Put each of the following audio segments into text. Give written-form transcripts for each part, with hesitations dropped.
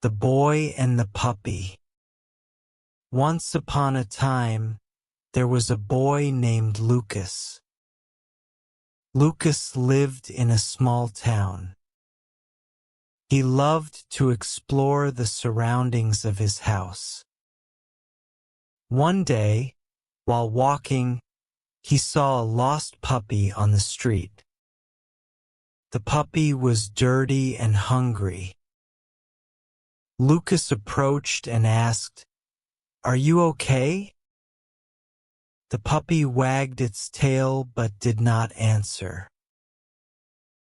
The Boy and the Puppy. Once upon a time, there was a boy named Lucas. Lucas lived in a small town. He loved to explore the surroundings of his house. One day, while walking, he saw a lost puppy on the street. The puppy was dirty and hungry. Lucas approached and asked, "Are you okay?" The puppy wagged its tail but did not answer.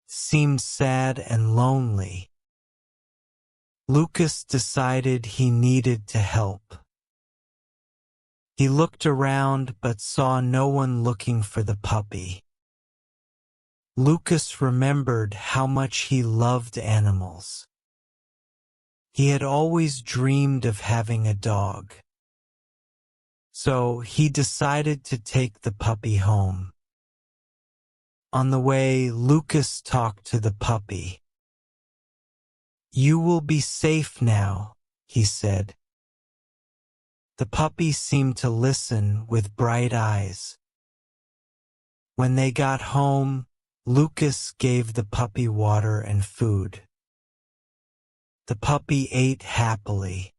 Seemed sad and lonely. Lucas decided he needed to help. He looked around but saw no one looking for the puppy. Lucas remembered how much he loved animals. He had always dreamed of having a dog. So he decided to take the puppy home. On the way, Lucas talked to the puppy. "You will be safe now," he said. The puppy seemed to listen with bright eyes. When they got home, Lucas gave the puppy water and food. The puppy ate happily.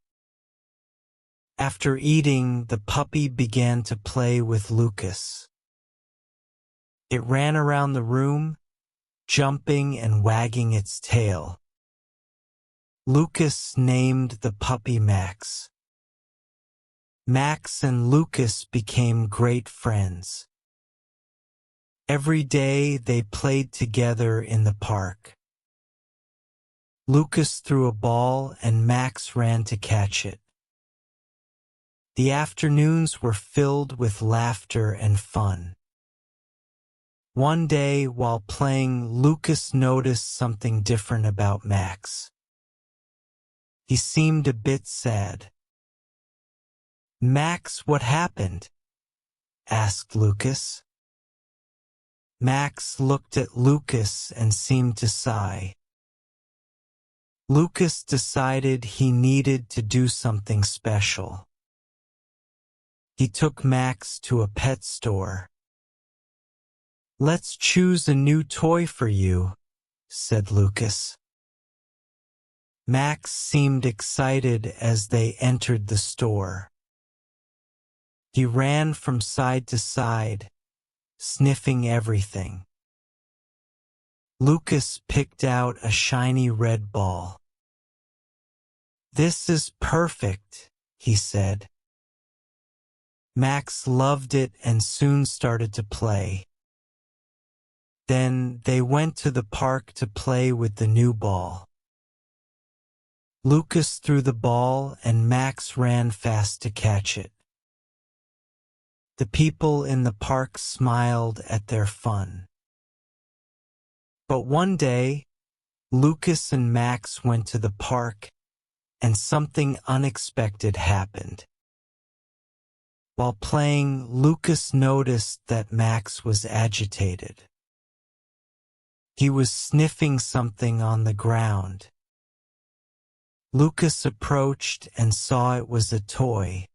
After eating, the puppy began to play with Lucas. It ran around the room, jumping and wagging its tail. Lucas named the puppy Max. Max and Lucas became great friends. Every day they played together in the park. Lucas threw a ball and Max ran to catch it. The afternoons were filled with laughter and fun. One day, while playing, Lucas noticed something different about Max. He seemed a bit sad. "Max, what happened?" asked Lucas. Max looked at Lucas and seemed to sigh. Lucas decided he needed to do something special. He took Max to a pet store. "Let's choose a new toy for you," said Lucas. Max seemed excited as they entered the store. He ran from side to side, sniffing everything. Lucas picked out a shiny red ball. "This is perfect," he said. Max loved it and soon started to play. Then they went to the park to play with the new ball. Lucas threw the ball and Max ran fast to catch it. The people in the park smiled at their fun. But one day, Lucas and Max went to the park, and something unexpected happened. While playing, Lucas noticed that Max was agitated. He was sniffing something on the ground. Lucas approached and saw it was a toy.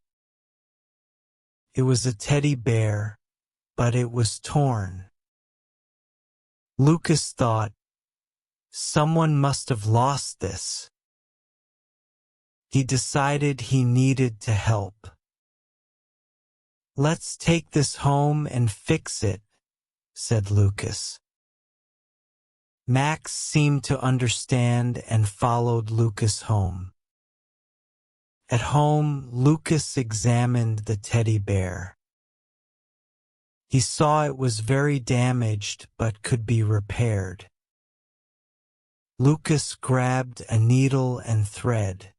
It was a teddy bear, but it was torn. Lucas thought, "Someone must have lost this." He decided he needed to help. "Let's take this home and fix it," said Lucas. Max seemed to understand and followed Lucas home. At home, Lucas examined the teddy bear. He saw it was very damaged but could be repaired. Lucas grabbed a needle and thread.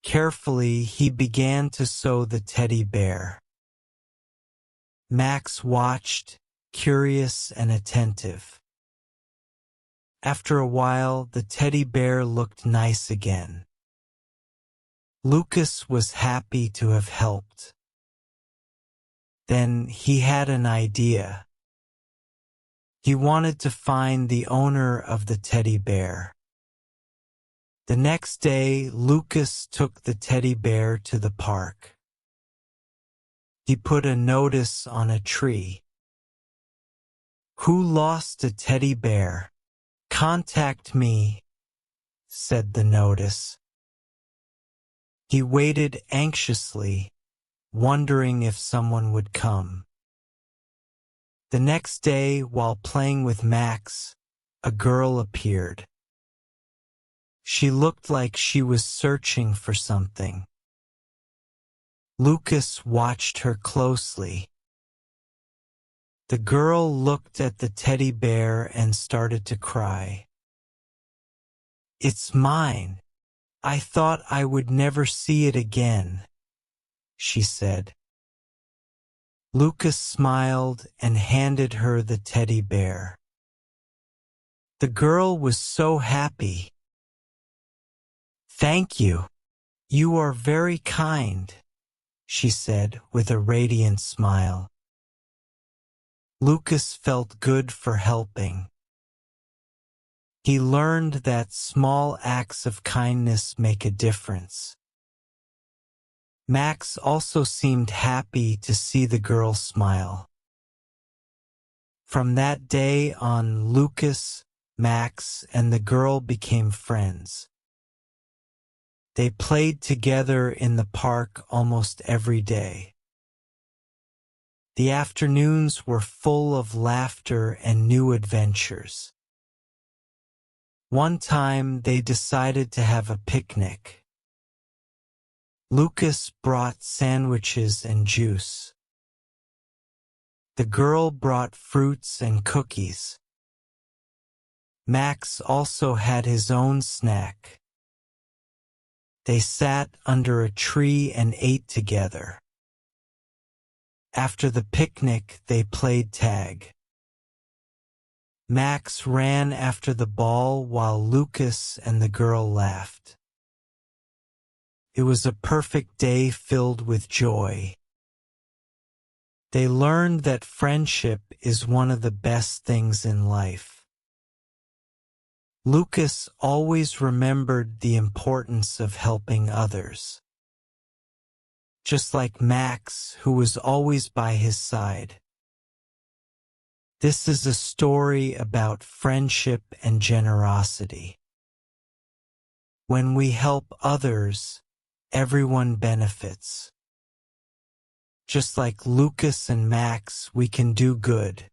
Carefully, he began to sew the teddy bear. Max watched, curious and attentive. After a while, the teddy bear looked nice again. Lucas was happy to have helped. Then he had an idea. He wanted to find the owner of the teddy bear. The next day, Lucas took the teddy bear to the park. He put a notice on a tree. "Who lost a teddy bear? Contact me," said the notice. He waited anxiously, wondering if someone would come. The next day, while playing with Max, a girl appeared. She looked like she was searching for something. Lucas watched her closely. The girl looked at the teddy bear and started to cry. "It's mine. I thought I would never see it again," she said. Lucas smiled and handed her the teddy bear. The girl was so happy. "Thank you. You are very kind," she said with a radiant smile. Lucas felt good for helping. He learned that small acts of kindness make a difference. Max also seemed happy to see the girl smile. From that day on, Lucas, Max, and the girl became friends. They played together in the park almost every day. The afternoons were full of laughter and new adventures. One time they decided to have a picnic. Lucas brought sandwiches and juice. The girl brought fruits and cookies. Max also had his own snack. They sat under a tree and ate together. After the picnic, they played tag. Max ran after the ball while Lucas and the girl laughed. It was a perfect day filled with joy. They learned that friendship is one of the best things in life. Lucas always remembered the importance of helping others. Just like Max, who was always by his side. This is a story about friendship and generosity. When we help others, everyone benefits. Just like Lucas and Max, we can do good.